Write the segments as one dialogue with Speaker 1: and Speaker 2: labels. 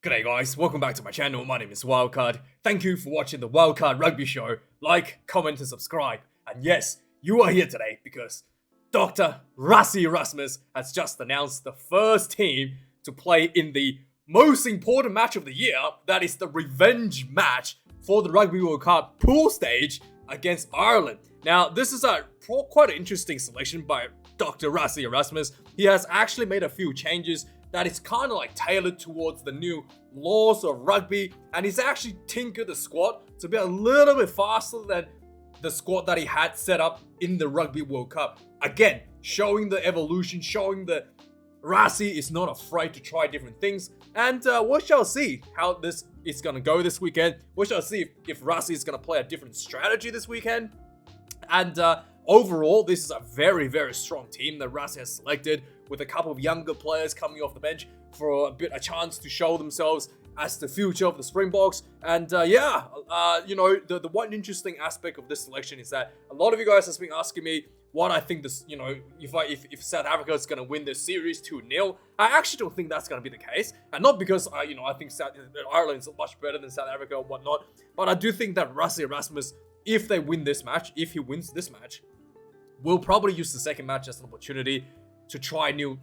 Speaker 1: G'day guys, welcome back to my channel. My name is Wildkard. Thank you for watching the Wildkard Rugby Show. Like, comment and subscribe. And yes, you are here today because Dr. Rassie Erasmus has just announced the first team to play in the most important match of the year. That is the revenge match for the Rugby World Cup pool stage against Ireland. Now, this is quite an interesting selection by Dr. Rassie Erasmus. He has actually made a few changes that is kind of like tailored towards the new laws of rugby, and he's actually tinkered the squad to be a little bit faster than the squad that he had set up in the Rugby World Cup. Again, showing the evolution, showing that Rassie is not afraid to try different things, and we shall see how this is going to go this weekend. We shall see if Rassie is going to play a different strategy this weekend, and overall, this is a very, very strong team that Rassie has selected, with a couple of younger players coming off the bench for a chance to show themselves as the future of the Springboks. And the one interesting aspect of this selection is that a lot of you guys have been asking me what I think this, if South Africa is going to win this series 2-0. I actually don't think that's going to be the case, and not because I think Ireland is much better than South Africa or whatnot, but I do think that Rassie Erasmus, if he wins this match, will probably use the second match as an opportunity to try new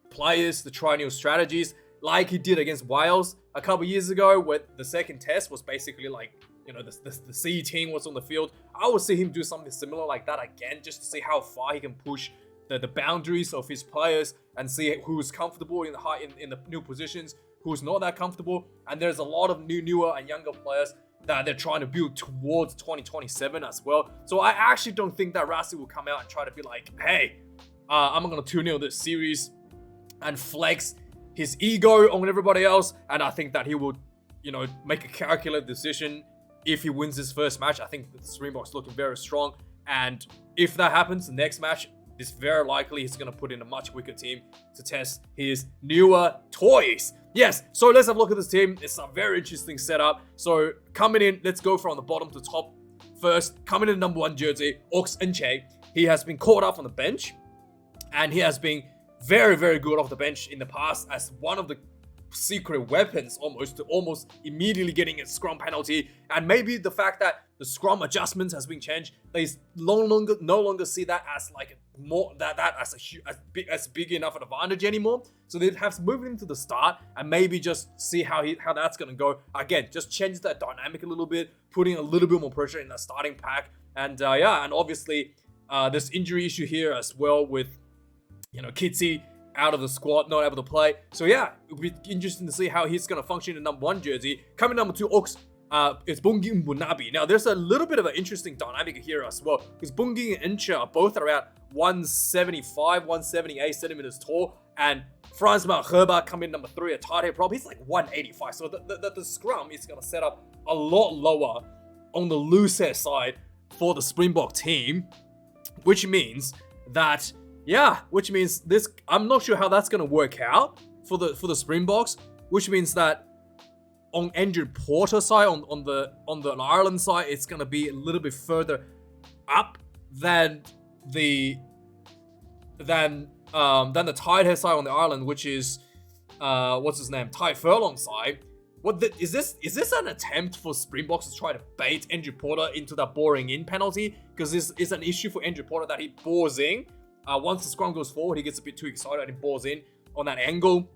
Speaker 1: players, to try new strategies, like he did against Wales a couple years ago, where the second test was basically like, the C team was on the field. I would see him do something similar like that again, just to see how far he can push the boundaries of his players and see who's comfortable in the new positions, who's not that comfortable. And there's a lot of newer and younger players that they're trying to build towards 2027 as well. So I actually don't think that Rassie will come out and try to be like, hey, I'm going to 2-0 this series and flex his ego on everybody else. And I think that he will, make a calculated decision if he wins his first match. I think the Springboks looking very strong. And if that happens, the next match, it's very likely he's going to put in a much weaker team to test his newer toys. Yes, so let's have a look at this team. It's a very interesting setup. So coming in, let's go from the bottom to top. First, coming in number 1 jersey, About Nic White. He has been caught up on the bench, and he has been very, very good off the bench in the past as one of the secret weapons almost immediately getting a scrum penalty. And maybe the fact that the scrum adjustments has been changed, they no longer see that as like as big enough an advantage anymore. So they have to move him to the start and maybe just see how that's gonna go. Again, just change that dynamic a little bit, putting a little bit more pressure in the starting pack. And and obviously there's injury issue here as well with Kitsy out of the squad, not able to play. So yeah, it'll be interesting to see how he's going to function in number 1 jersey. Coming number 2, it's Bungi Mbunabi. Now, there's a little bit of an interesting dynamic here as well, because Bungi and Incha are both around 175, 178 centimeters tall, and Frans Malherba coming in number 3, a tight head prop. He's like 185. So the scrum is going to set up a lot lower on the loose hair side for the Springbok team, which means this, I'm not sure how that's going to work out for the Springboks, which means that on Andrew Porter's side, on the Ireland side, it's going to be a little bit further up than the tight hair side on the Ireland, which is what's his name, Ty Furlong's side. Is this an attempt for Springboks to try to bait Andrew Porter into that boring in penalty? Because this is an issue for Andrew Porter that he bores in. Once the scrum goes forward, he gets a bit too excited and balls in on that angle.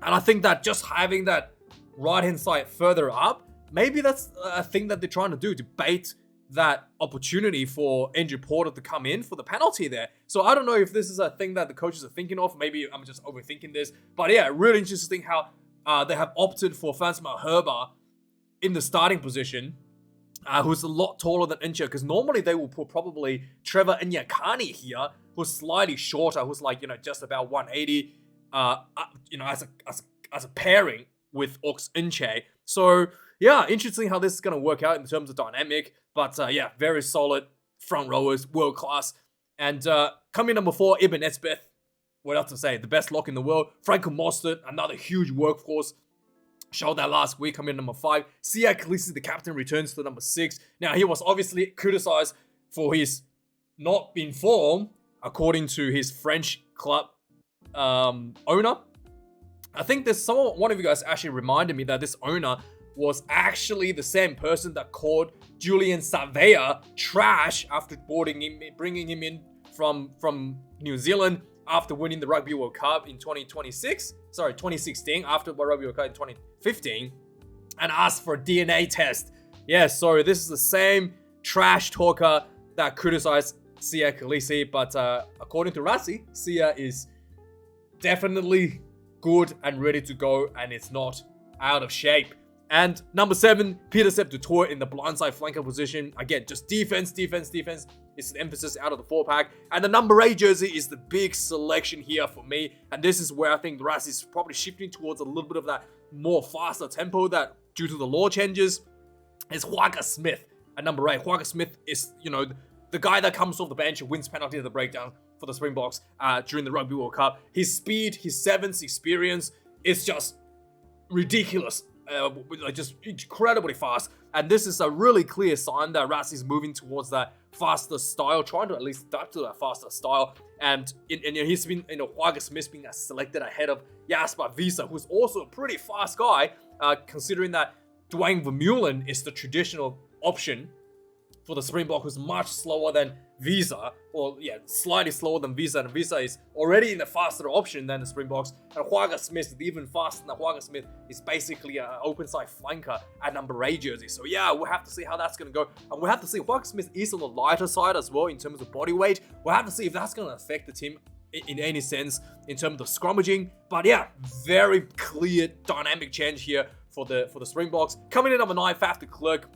Speaker 1: And I think that just having that right-hand side further up, maybe that's a thing that they're trying to do, to bait that opportunity for Andrew Porter to come in for the penalty there. So I don't know if this is a thing that the coaches are thinking of. Maybe I'm just overthinking this. But yeah, really interesting how they have opted for Frans Malherba in the starting position, who's a lot taller than Incha, because normally they will put probably Trevor Nyakani here, who's slightly shorter, who's like, just about 180, as a pairing with About Nic White. So yeah, interesting how this is going to work out in terms of dynamic, but very solid front rowers, world class. And coming number 4, Eben Etzebeth, what else to say, the best lock in the world. Franco Mostert, another huge workforce, showed that last week, coming in number 5. Siya Kolisi, the captain, returns to number 6. Now, he was obviously criticized for his not being form, according to his French club owner. I think one of you guys actually reminded me that this owner was actually the same person that called Julian Savea trash after bringing him in from New Zealand after winning the Rugby World Cup in 2016, after the Rugby World Cup in 2015, and asked for a DNA test. Yeah, so this is the same trash talker that criticized Siya Kolisi, but according to Rassie, Siya is definitely good and ready to go, and it's not out of shape. And number 7, Peter Sepp du Toit in the blindside flanker position. Again, just defense. It's the emphasis out of the 4-pack. And the number 8 jersey is the big selection here for me. And this is where I think Rassie is probably shifting towards a little bit of that more faster tempo that, due to the law changes, is Wildkard Smith at number 8. Wildkard Smith is, the guy that comes off the bench and wins penalty at the breakdown for the Springboks during the Rugby World Cup. His speed, his sevens experience is just ridiculous. Just incredibly fast, and this is a really clear sign that Rassie's moving towards that faster style, trying to at least adapt to that faster style. And he's been, Wildkard Smith's been selected ahead of Jasper Wiese, who's also a pretty fast guy, considering that Duane Vermeulen is the traditional option for the Springbok, who's much slower than Wiese, or slightly slower than Wiese, and Wiese is already in the faster option than the Springboks, and Wildkard Smith is even faster than Wildkard Smith is basically an open side flanker at number 8 jersey. So yeah, we'll have to see how that's going to go, and we'll have to see. Wildkard Smith is on the lighter side as well in terms of body weight. We'll have to see if that's going to affect the team in any sense in terms of scrummaging. But yeah, very clear dynamic change here for the Springboks. Coming in number 9, Faf de Klerk.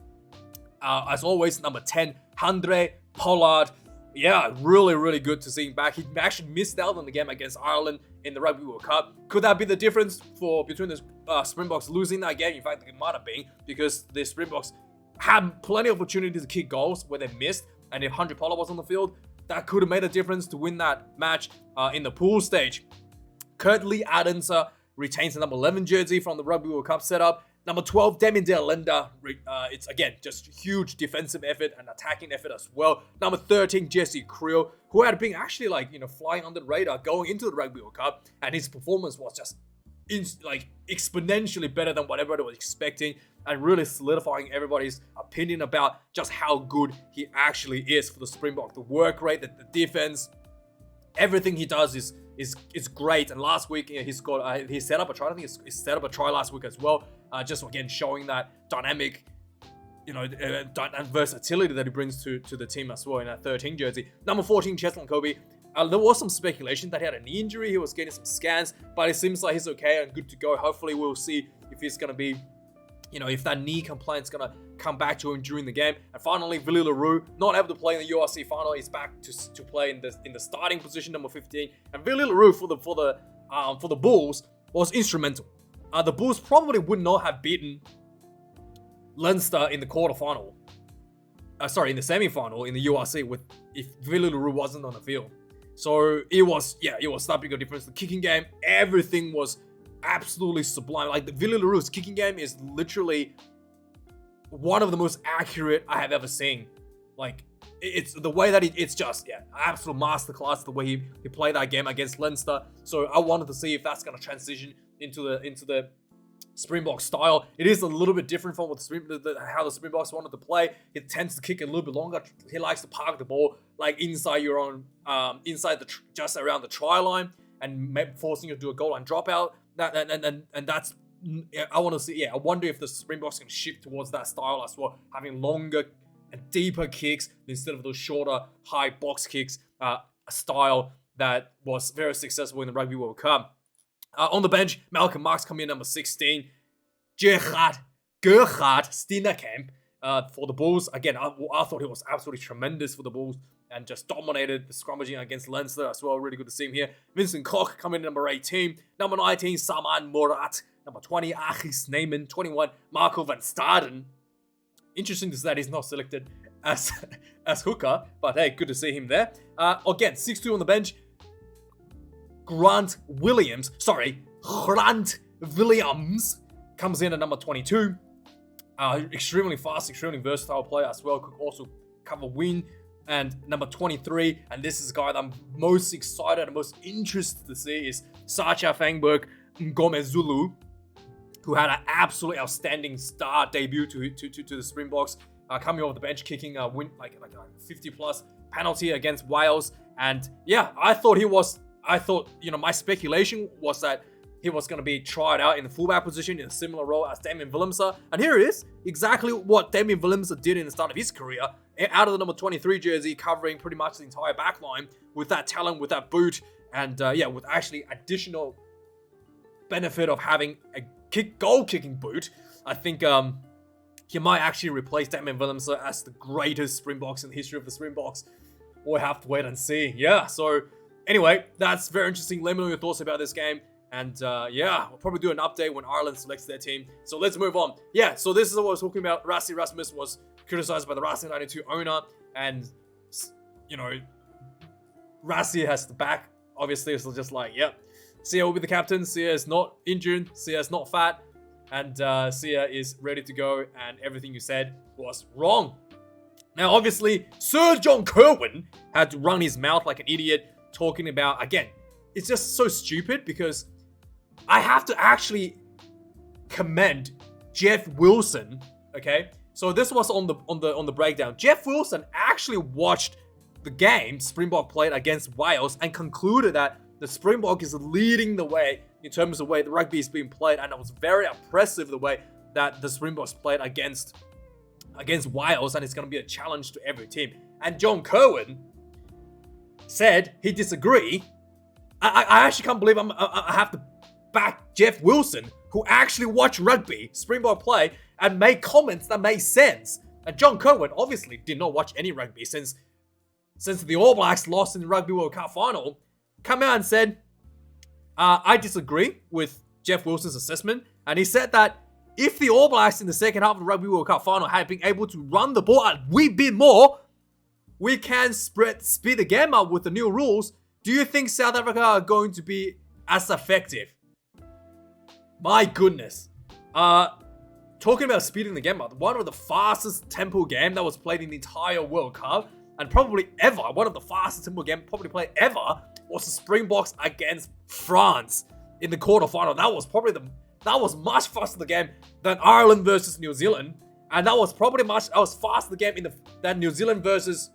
Speaker 1: As always, number 10, Handré Pollard. Yeah, really good to see him back. He actually missed out on the game against Ireland in the Rugby World Cup. Could that be the difference between the Springboks losing that game? In fact, it might have been, because the Springboks had plenty of opportunities to kick goals where they missed, and if Handré Pollard was on the field, that could have made a difference to win that match in the pool stage. Kurtley Adensa retains the number 11 jersey from the Rugby World Cup setup. Number 12, Damien de Allende. It's, again, just huge defensive effort and attacking effort as well. Number 13, Jesse Creel, who had been actually, flying under the radar going into the Rugby World Cup. And his performance was just, exponentially better than what everybody was expecting. And really solidifying everybody's opinion about just how good he actually is for the Springbok. The work rate, the defense, everything he does is great. And last week he scored. He set up a try. I think he set up a try last week as well. Just again showing that dynamic, and versatility that he brings to the team as well in that 13 jersey. Number 14, Cheslin Kobe. There was some speculation that he had a knee injury. He was getting some scans, but it seems like he's okay and good to go. Hopefully, we'll see if he's gonna be, if that knee complaint's gonna come back to him during the game. And finally, Willie Leroux, not able to play in the URC final, is back to play in the starting position, number 15. And Willie Leroux for the Bulls was instrumental. The Bulls probably would not have beaten Leinster in the quarterfinal. In the semi-final in the URC if Willie Leroux wasn't on the field. So it was that big a difference. The kicking game, everything was absolutely sublime. Like, the Willie Leroux's kicking game is literally one of the most accurate I have ever seen. Like, it's the way that it's just, absolute masterclass the way he played that game against Leinster. So I wanted to see if that's going to transition into the Springbok style. It is a little bit different from how the Springboks wanted to play. It tends to kick a little bit longer. He likes to park the ball inside your own, just around the try line, and forcing you to do a goal line dropout. And that's, I want to see. I wonder if the Springboks can shift towards that style as well, having longer and deeper kicks instead of those shorter, high box kicks. A style that was very successful in the Rugby World Cup. On the bench, Malcolm Marx coming in number 16. Gerhard Steenekamp for the Bulls. Again, I thought he was absolutely tremendous for the Bulls and just dominated the scrummaging against Leinster as well. Really good to see him here. Vincent Koch coming in number 18. Number 19, Saman Murat. Number 20, Achis Neyman. 21, Marco van Staden. Interesting to see that he's not selected as hooker, but hey, good to see him there. Again, 6'2" on the bench. Grant Williams comes in at number 22. Extremely fast, extremely versatile player as well. Could also cover wing. And number 23, and this is the guy that I'm most excited and most interested to see, is Sacha Fangberg. Ngome Zulu, who had an absolutely outstanding star debut to the Springboks, coming off the bench, kicking a win like a 50+ penalty against Wales. And yeah, I thought, my speculation was that he was going to be tried out in the fullback position in a similar role as Damian Willemse. And here it is, exactly what Damian Willemse did in the start of his career, out of the number 23 jersey, covering pretty much the entire back line with that talent, with that boot, and with actually additional benefit of having a goal-kicking boot. I think he might actually replace Damian Willemse as the greatest Springboks in the history of the Springboks. We'll have to wait and see. Yeah, so anyway, that's very interesting. Let me know your thoughts about this game. And we'll probably do an update when Ireland selects their team. So let's move on. Yeah, so this is what I was talking about. Rassie Erasmus was criticized by the Racing 92 owner. And, Rassie has the back, obviously. So just like, yep. Sia will be the captain. Sia is not injured. Sia is not fat. And Sia is ready to go. And everything you said was wrong. Now, obviously, Sir John Kirwan had to run his mouth like an idiot, talking about, again, it's just so stupid because I have to actually commend Jeff Wilson, okay? So this was on the breakdown. Jeff Wilson actually watched the game Springbok played against Wales and concluded that the Springbok is leading the way in terms of the way the rugby is being played, and it was very impressive the way that the Springboks played against Wales, and it's going to be a challenge to every team. And John Kirwan said he disagreed. I actually can't believe I have to back Jeff Wilson, who actually watched rugby, Springbok play, and made comments that made sense. And John Kirwan obviously did not watch any rugby since the All Blacks lost in the Rugby World Cup final. Come out and said, I disagree with Jeff Wilson's assessment. And he said that if the All Blacks in the second half of the Rugby World Cup final had been able to run the ball a wee bit more, we can speed the game up with the new rules. Do you think South Africa are going to be as effective? My goodness. Talking about speeding the game up, one of the fastest tempo game that was played in the entire World Cup, and probably ever, one of the fastest tempo game probably played ever, was the Springboks against France in the quarterfinal. That was much faster the game than Ireland versus New Zealand, and that was faster the game than New Zealand versus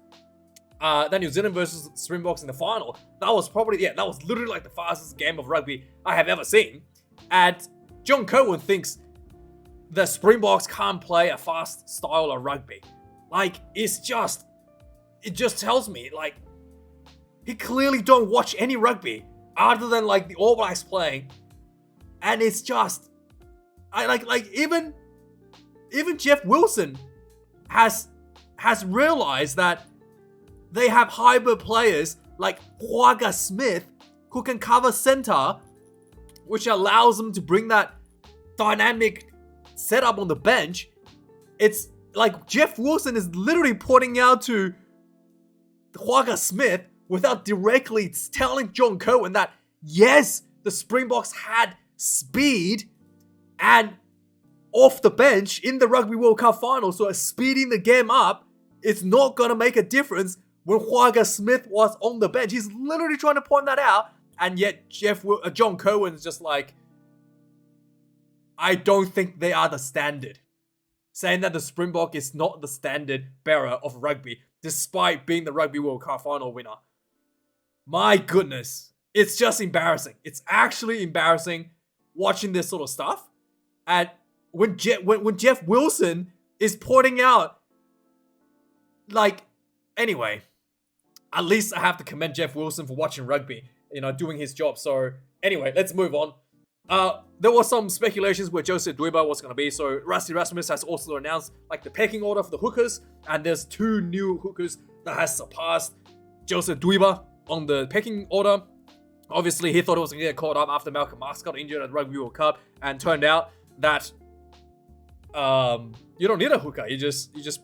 Speaker 1: Springboks in the final. That was literally like the fastest game of rugby I have ever seen. And John Kirwan thinks the Springboks can't play a fast style of rugby. Like, it just tells me, like, he clearly don't watch any rugby other than like the All Blacks playing. And it's just, even Jeff Wilson has realized that they have hybrid players like Huaga Smith who can cover center, which allows them to bring that dynamic setup on the bench. It's like Jeff Wilson is literally pointing out to Huaga Smith without directly telling John Kirwan that, yes, the Springboks had speed and off the bench in the Rugby World Cup final, so speeding the game up, it's not going to make a difference when Huaga Smith was on the bench. He's literally trying to point that out, and yet John Kirwan's just like, I don't think they are the standard. Saying that the Springbok is not the standard bearer of rugby, despite being the Rugby World Cup final winner. My goodness. It's just embarrassing. It's actually embarrassing watching this sort of stuff. And when Jeff Wilson is pointing out, like, anyway, at least I have to commend Jeff Wilson for watching rugby, doing his job. So anyway, let's move on. There was some speculations where Joseph Dweba was going to be. So Rassie Erasmus has also announced like the pecking order for the hookers, and there's 2 new hookers that has surpassed Joseph Dweba on the pecking order. Obviously, he thought it was going to get caught up after Malcolm Marx got injured at the Rugby World Cup, and turned out that you don't need a hooker. You just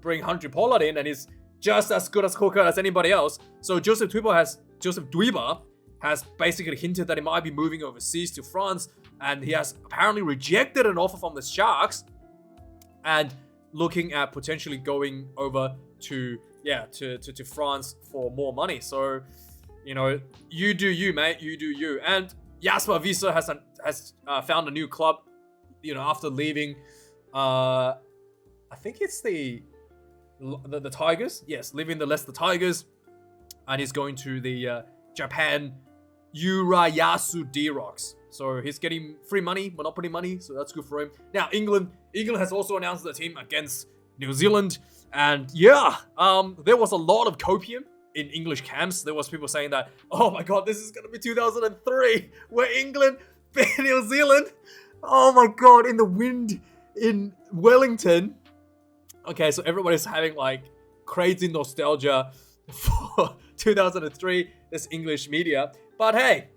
Speaker 1: bring Hunter Pollard in, and he's just as good as hooker as anybody else. So Joseph Dweba has basically hinted that he might be moving overseas to France, and he has apparently rejected an offer from the Sharks and looking at potentially going over to France for more money. So, you do you, mate. You do you. And Jasper Wiese has found a new club, after leaving, I think it's the Tigers. Yes, leaving the Leicester Tigers, and he's going to the Japan Urayasu D-Rocks. So he's getting free money, monopoly money, so that's good for him. Now, England has also announced the team against New Zealand, and there was a lot of copium in English camps. There was people saying that, oh my god, this is going to be 2003, where England beat New Zealand. Oh my god, in the wind in Wellington. Okay, so everybody's having like crazy nostalgia for 2003, this English media. But hey,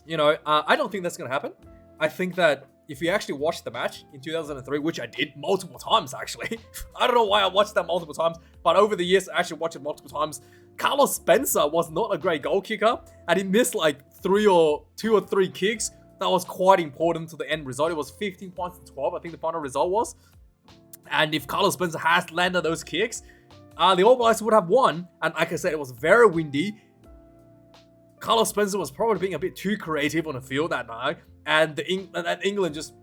Speaker 1: I don't think that's going to happen. I think that if you actually watch the match in 2003, which I did multiple times actually, I don't know why I watched that multiple times, but over the years I actually watched it multiple times. Carlos Spencer was not a great goal kicker, and he missed like two or three kicks. That was quite important to the end result. It was 15 points to 12, I think the final result was. And if Carlos Spencer has landed those kicks, the All Blacks would have won. And like I said, it was very windy. Carlos Spencer was probably being a bit too creative on the field that night. And England just,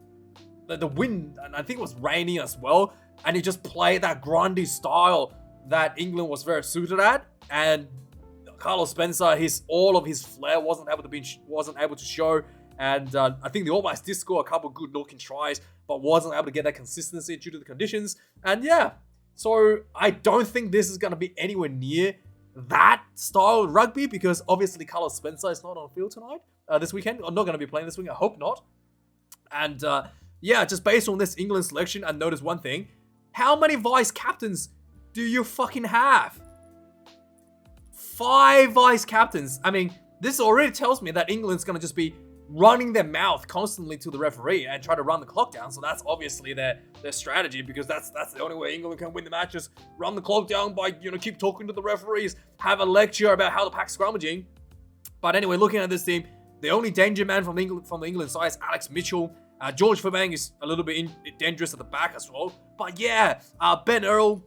Speaker 1: the wind, and I think it was raining as well. And he just played that grindy style that England was very suited at. And Carlos Spencer, all of his flair wasn't able to show. And I think the All Blacks did score a couple good looking tries, but wasn't able to get that consistency due to the conditions. And so I don't think this is going to be anywhere near that style of rugby, because obviously Carlos Spencer is not on the field tonight, this weekend. I'm not going to be playing this weekend. I hope not. And just based on this England selection, I noticed one thing. How many vice captains do you fucking have? 5 vice captains. I mean, this already tells me that England's going to just be running their mouth constantly to the referee and try to run the clock down. So that's obviously their strategy, because that's the only way England can win the match. Just run the clock down by, keep talking to the referees, have a lecture about how the pack's scrummaging. But anyway, looking at this team, the only danger man from the England side is Alex Mitchell. George Furbank is a little bit dangerous at the back as well. But Ben Earl,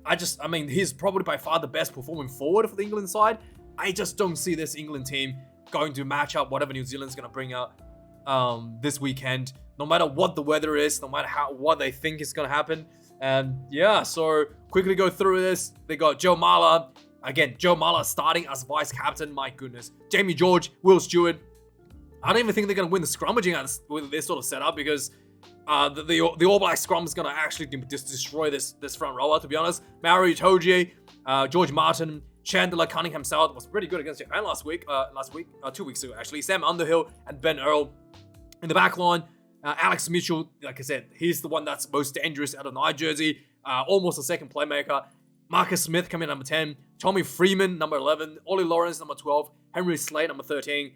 Speaker 1: he's probably by far the best performing forward for the England side. I just don't see this England team going to match up whatever New Zealand's going to bring out this weekend, no matter what the weather is, no matter what they think is going to happen. And so quickly go through this. They got Joe Marler. Again, Joe Marler starting as vice captain. My goodness. Jamie George, Will Stewart. I don't even think they're going to win the scrummaging with this sort of setup, because the All Black scrum is going to actually just destroy this front rower, to be honest. Mario Itoje, George Martin, Chandler Cunningham South was pretty good against Japan last week, 2 weeks ago actually. Sam Underhill and Ben Earl in the back line. Alex Mitchell, like I said, he's the one that's most dangerous out of my jersey. Almost a second playmaker. Marcus Smith coming in number 10. Tommy Freeman, number 11. Ollie Lawrence, number 12. Henry Slade, number 13.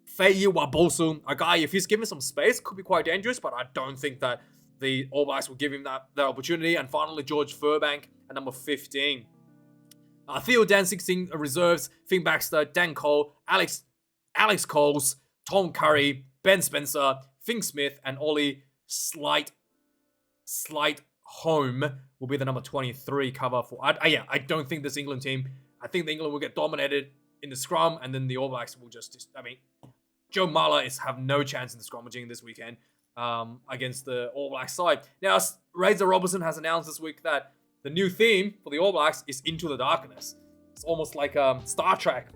Speaker 1: Fei Wabosu, a guy, if he's given some space, could be quite dangerous, but I don't think that the All Blacks will give him that opportunity. And finally, George Furbank at number 15. Theo Dan 16 reserves, Finn Baxter, Dan Cole, Alex Coles, Tom Curry, Ben Spencer, Finn Smith, and Ollie Slight Home will be the number 23 cover for. I don't think this England team. I think the England will get dominated in the scrum, and then the All Blacks will Joe Marler have no chance in the scrummaging this weekend against the All Blacks side. Now, Razor Robertson has announced this week that the new theme for the All Blacks is Into the Darkness. It's almost like Star Trek.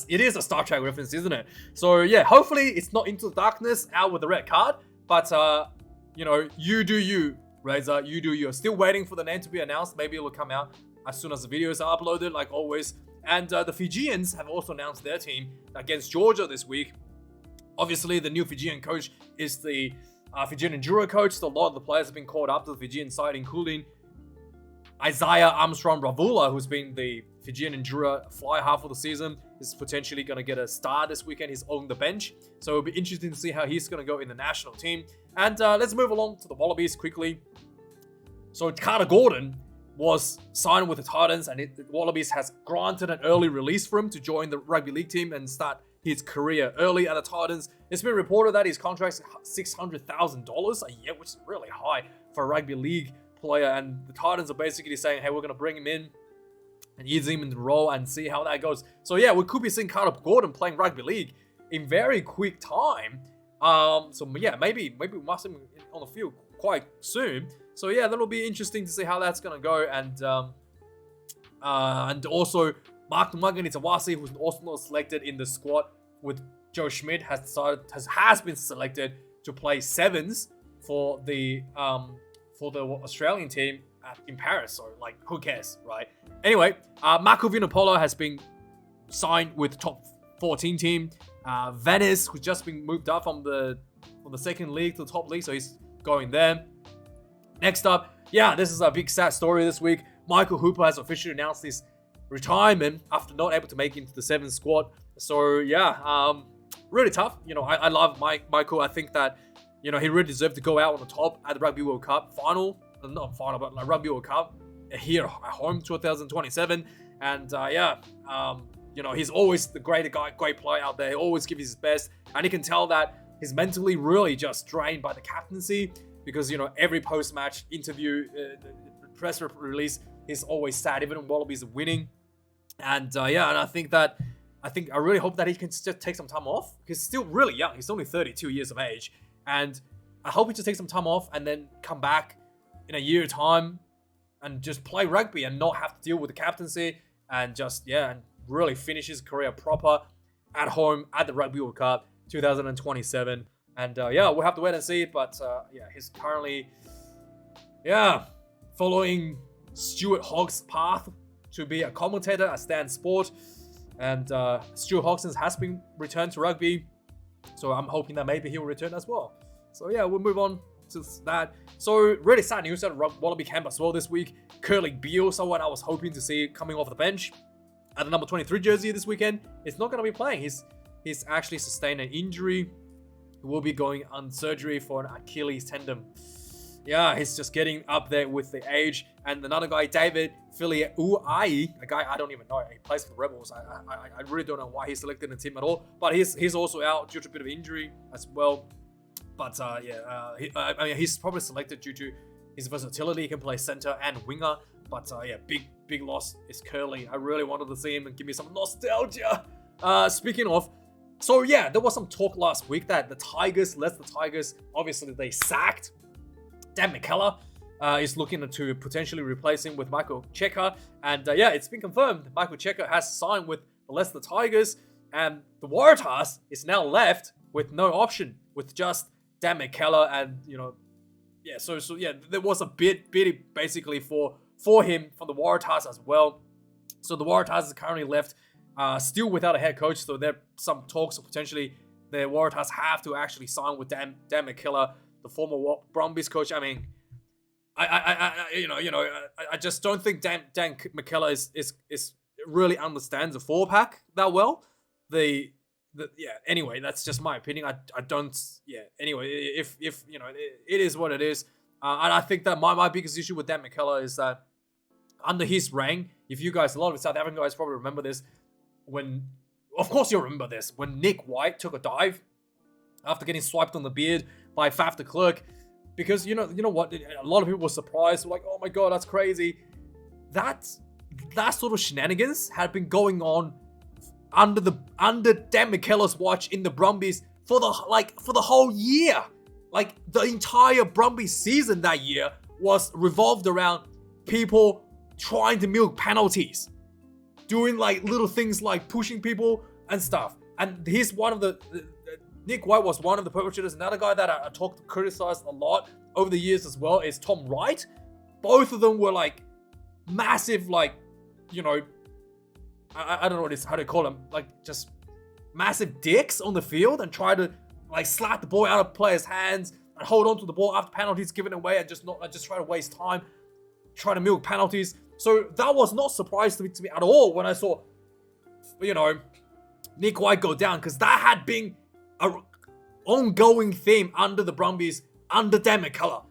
Speaker 1: It is a Star Trek reference, isn't it? So hopefully it's not Into the Darkness out with the red card. But, you do you, Razor. You do you. Still waiting for the name to be announced. Maybe it will come out as soon as the videos are uploaded, like always. And the Fijians have also announced their team against Georgia this week. Obviously, the new Fijian coach is the Fijian Enduro coach. So a lot of the players have been called up to the Fijian side, including Isaiah Armstrong Ravula, who's been the Fijian Enduro fly half of the season, is potentially going to get a start this weekend. He's on the bench. So it'll be interesting to see how he's going to go in the national team. And let's move along to the Wallabies quickly. So Carter Gordon was signed with the Titans, and the Wallabies has granted an early release for him to join the rugby league team and start his career early at the Titans. It's been reported that his contract's $600,000 a year, which is really high for a rugby league player, and the Titans are basically saying, hey, we're going to bring him in and ease him in the role and see how that goes. So we could be seeing Carter Gordon playing rugby league in very quick time. So yeah, maybe we must see him on the field quite soon. So yeah, that'll be interesting to see how that's gonna go. And also Mark Tumaganitawasi, who's also not selected in the squad with Joe Schmidt, has been selected to play sevens for the Australian team in Paris. So like, who cares, right? Anyway, Marco Vinopolo has been signed with top 14 team. Venice, who's just been moved up from the second league to the top league, so he's going there. Next up, yeah, this is a big sad story this week. Michael Hooper has officially announced his retirement after not able to make it into the 7th squad. So yeah, really tough. You know, I love Michael. I think that, you know, he really deserved to go out on the top at the Rugby World Cup final. Not final, but like Rugby World Cup here at home 2027. And you know, he's always the great player out there. He always gives his best. And you can tell that he's mentally really just drained by the captaincy, because, you know, every post-match interview, press release, he's always sad, even when Wallabies are winning. And and I really hope that he can just take some time off. He's still really young. He's only 32 years of age. And I hope he just takes some time off and then come back in a year's time and just play rugby and not have to deal with the captaincy, and just, and really finish his career proper at home at the Rugby World Cup 2027. And we'll have to wait and see. But he's currently following Stuart Hogg's path to be a commentator at Stan Sport. And Stuart Hodgson has been returned to rugby, so I'm hoping that maybe he'll return as well. So yeah, we'll move on to that. So really sad news at Wallaby camp as well this week. Kurtley Beale, someone I was hoping to see coming off the bench at the number 23 jersey this weekend, is not going to be playing. He's actually sustained an injury. He will be going on surgery for an Achilles tendon. Yeah, he's just getting up there with the age. And another guy, David Filiuai, a guy I don't even know. He plays for the Rebels. I really don't know why he's selected in the team at all. But he's also out due to a bit of injury as well. But he's probably selected due to his versatility. He can play center and winger. But big loss is Kurtley. I really wanted to see him and give me some nostalgia. Speaking of, so yeah, there was some talk last week that the Tigers, obviously they sacked Dan McKellar, is looking to potentially replace him with Michael Cheika. And it's been confirmed Michael Cheika has signed with the Leicester Tigers, and the Waratahs is now left with no option, with just Dan McKellar. And there was a bid basically for him from the Waratahs as well. So the Waratahs is currently left still without a head coach. So there are some talks of potentially the Waratahs have to actually sign with Dan McKellar, the former Brumbies coach. I mean, I just don't think Dan McKellar is really understands the 4-pack that well. Anyway, that's just my opinion. I don't. Anyway, if you know, it is what it is. And I think that my biggest issue with Dan McKellar is that under his reign, if you guys, a lot of South African guys probably remember this, of course you'll remember this, when Nic White took a dive after getting swiped on the beard by Faf de Klerk, because you know what, a lot of people were surprised, like, oh my god, that's crazy. That sort of shenanigans had been going on under Dan McKellar's watch in the Brumbies for the whole year. Like, the entire Brumbies season that year was revolved around people trying to milk penalties, doing like little things like pushing people and stuff. And he's one of the Nic White was one of the perpetrators. Another guy that I criticized a lot over the years as well is Tom Wright. Both of them were like massive, like, you know, I don't know how to call them, like just massive dicks on the field, and try to like slap the ball out of players' hands and hold on to the ball after penalties given away, and just try to waste time, try to milk penalties. So that was not surprising to me at all when I saw, you know, Nic White go down, because that had been an ongoing theme under the Brumbies under Dan McKellar.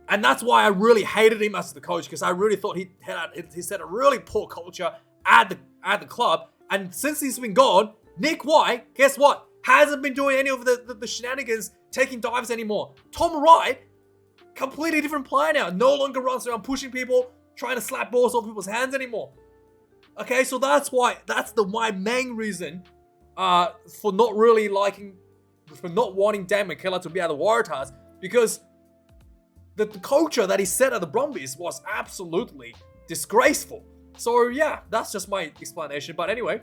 Speaker 1: And that's why I really hated him as the coach, because I really thought he set a really poor culture at the club. And since he's been gone, Nic White, guess what, hasn't been doing any of the shenanigans, taking dives anymore. Tom Wright, completely different player now, no longer runs around pushing people, trying to slap balls off people's hands anymore. Okay, so that's my main reason for not wanting Dan McKellar to be at the Waratahs, because the culture that he set at the Brumbies was absolutely disgraceful. So yeah, that's just my explanation. But anyway,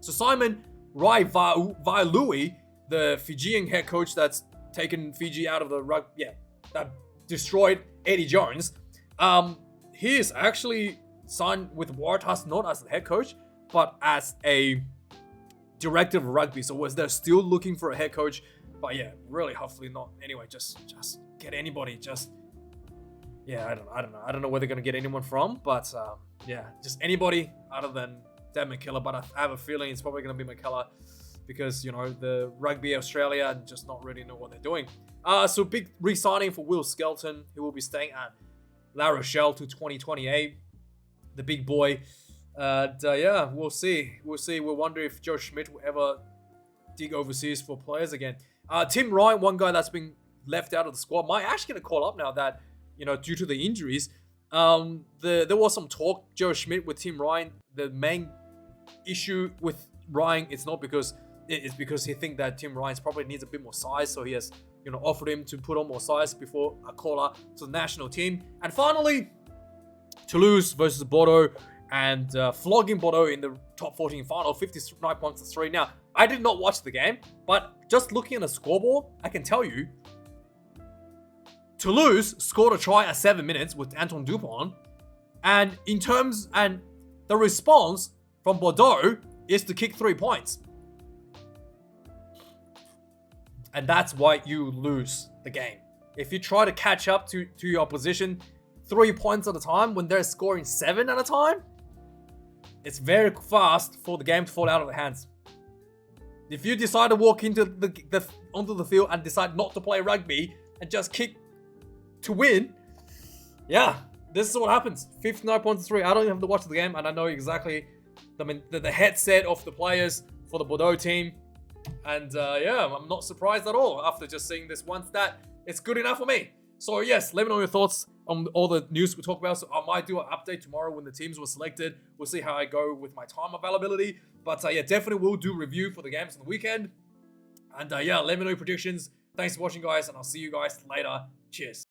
Speaker 1: so Simon Vailui, the Fijian head coach that's taken Fiji out of the rugby, that destroyed Eddie Jones, he is actually signed with Waratahs not as the head coach, but as a director of rugby. So they're still looking for a head coach, but yeah, really, hopefully not. Anyway, just get anybody. I don't know where they're gonna get anyone from, but just anybody other than Dan McKellar. But I have a feeling it's probably gonna be McKellar, because the Rugby Australia just not really know what they're doing. So big re-signing for Will Skelton, who will be staying at La Rochelle to 2028. The big boy. We'll see. We'll wonder if Joe Schmidt will ever dig overseas for players again. Tim Ryan, one guy that's been left out of the squad, might actually get a call up now that, due to the injuries. There was some talk, Joe Schmidt with Tim Ryan. The main issue with Ryan is not because it's because he thinks that Tim Ryan probably needs a bit more size, so he has offered him to put on more size before a call up to the national team. And finally, Toulouse versus Bordeaux, and flogging Bordeaux in the top 14 final, 59 points to 3. Now, I did not watch the game, but just looking at the scoreboard, I can tell you, Toulouse scored a try at 7 minutes with Anton Dupont, and the response from Bordeaux is to kick 3 points. And that's why you lose the game. If you try to catch up to your opposition 3 points at a time when they're scoring 7 at a time, it's very fast for the game to fall out of the hands. If you decide to walk into onto the field and decide not to play rugby and just kick to win, this is what happens. 59 points to 3. I don't even have to watch the game, and I know exactly the headset of the players for the Bordeaux team. And I'm not surprised at all after just seeing this one stat. It's good enough for me. So yes, let me know your thoughts on all the news we talk about. So I might do an update tomorrow when the teams were selected. We'll see how I go with my time availability. But definitely will do review for the games on the weekend. And let me know your predictions. Thanks for watching, guys, and I'll see you guys later. Cheers.